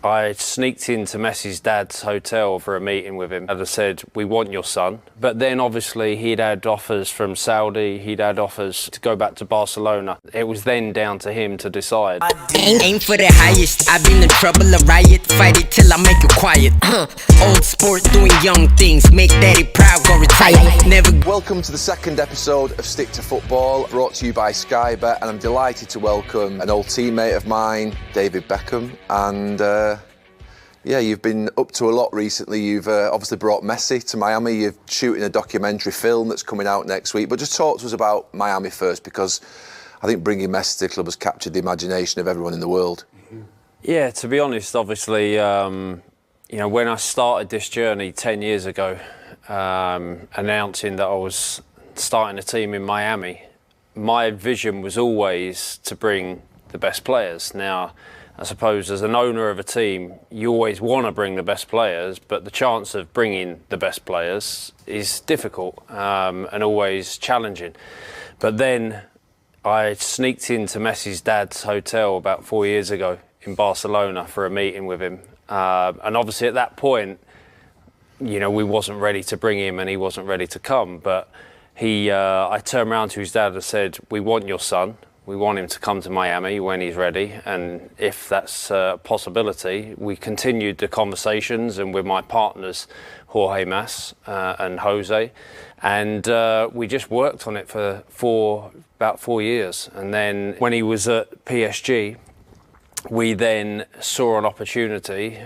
I sneaked into Messi's dad's hotel for a meeting with him. As I said, we want your son. But then obviously he'd had offers from Saudi, he'd had offers to go back to Barcelona. It was then down to him to decide. Aim for the highest, I've been in trouble, a riot, fight it till I make it quiet. Old sport doing young things, make daddy proud, go retire. Never. Welcome to the second episode of Stick to Football, brought to you by Sky Bet, and I'm delighted to welcome an old teammate of mine, David Beckham, and yeah, you've been up to a lot recently. You've obviously brought Messi to Miami. You're shooting a documentary film that's coming out next week. But just talk to us about Miami first, because I think bringing Messi to the club has captured the imagination of everyone in the world. Yeah, to be honest, obviously, you know, when I started this journey 10 years ago, announcing that I was starting a team in Miami, my vision was always to bring the best players. Now, I suppose as an owner of a team, you always want to bring the best players, but the chance of bringing the best players is difficult and always challenging. But then I sneaked into Messi's dad's hotel about 4 years ago in Barcelona for a meeting with him. And obviously at that point, you know, we wasn't ready to bring him and he wasn't ready to come. But I turned around to his dad and said, we want your son. We want him to come to Miami when he's ready, and if that's a possibility, we continued the conversations, and with my partners, Jorge Mas and Jose, and we just worked on it for about 4 years. And then when he was at PSG, we then saw an opportunity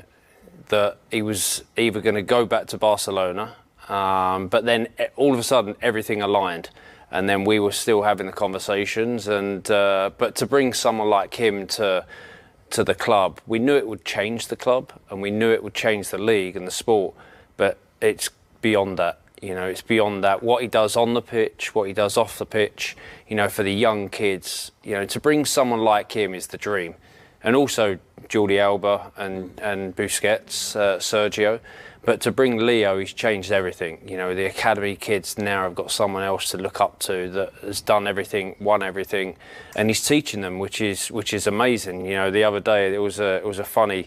that he was either going to go back to Barcelona, but then all of a sudden everything aligned. And then we were still having the conversations, and but to bring someone like him to the club, we knew it would change the club, and we knew it would change the league and the sport. But it's beyond that, you know. It's beyond that. What he does on the pitch, what he does off the pitch, you know, for the young kids, you know, to bring someone like him is the dream. And also Jordi Alba and Busquets, Sergio. But to bring Leo, he's changed everything. You know, the academy kids now have got someone else to look up to that has done everything, won everything, and he's teaching them, which is amazing. You know, the other day it was a funny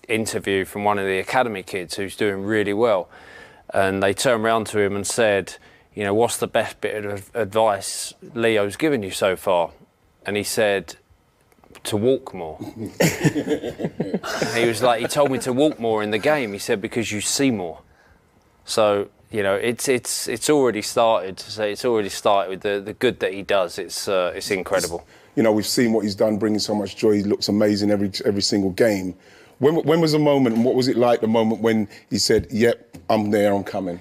interview from one of the academy kids who's doing really well, and they turned around to him and said, you know, what's the best bit of advice Leo's given you so far? And he said, to walk more. He was like, he told me to walk more in the game. He said, because you see more. So, you know, it's already started. So it's already started with the good that he does. It's incredible. You know, we've seen what he's done, bringing so much joy. He looks amazing every single game. When was the moment, and what was it like, the moment when he said, yep, I'm there, I'm coming?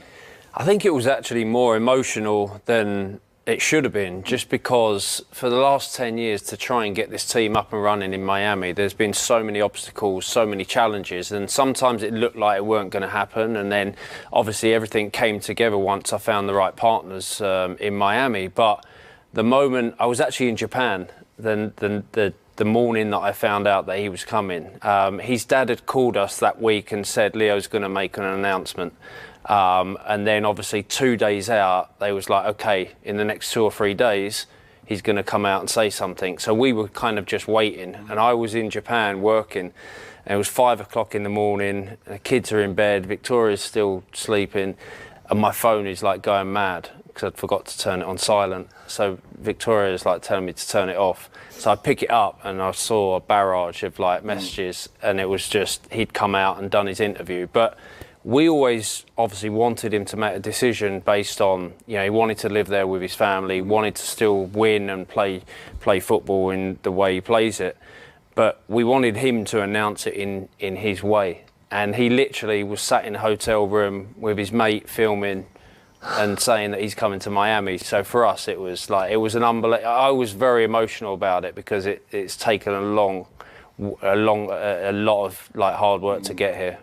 I think it was actually more emotional than it should have been, just because for the last 10 years to try and get this team up and running in Miami, there's been so many obstacles, so many challenges, and sometimes it looked like it weren't going to happen, and then obviously everything came together once I found the right partners in Miami. But the moment I was actually in Japan, then the morning that I found out that he was coming, his dad had called us that week and said Leo's going to make an announcement. And then obviously 2 days out, they was like, okay, in the next 2 or 3 days, he's going to come out and say something. So we were kind of just waiting. And I was in Japan working, and it was 5 o'clock in the morning. The kids are in bed, Victoria's still sleeping, and my phone is like going mad because I'd forgot to turn it on silent. So Victoria is like telling me to turn it off. So I pick it up and I saw a barrage of like messages, and it was just, he'd come out and done his interview. But we always obviously wanted him to make a decision based on, you know, he wanted to live there with his family, wanted to still win and play football in the way he plays it. But we wanted him to announce it in his way. And he literally was sat in a hotel room with his mate filming and saying that he's coming to Miami. So for us, it was an unbelievable. I was very emotional about it because it's taken a lot of like hard work to get here.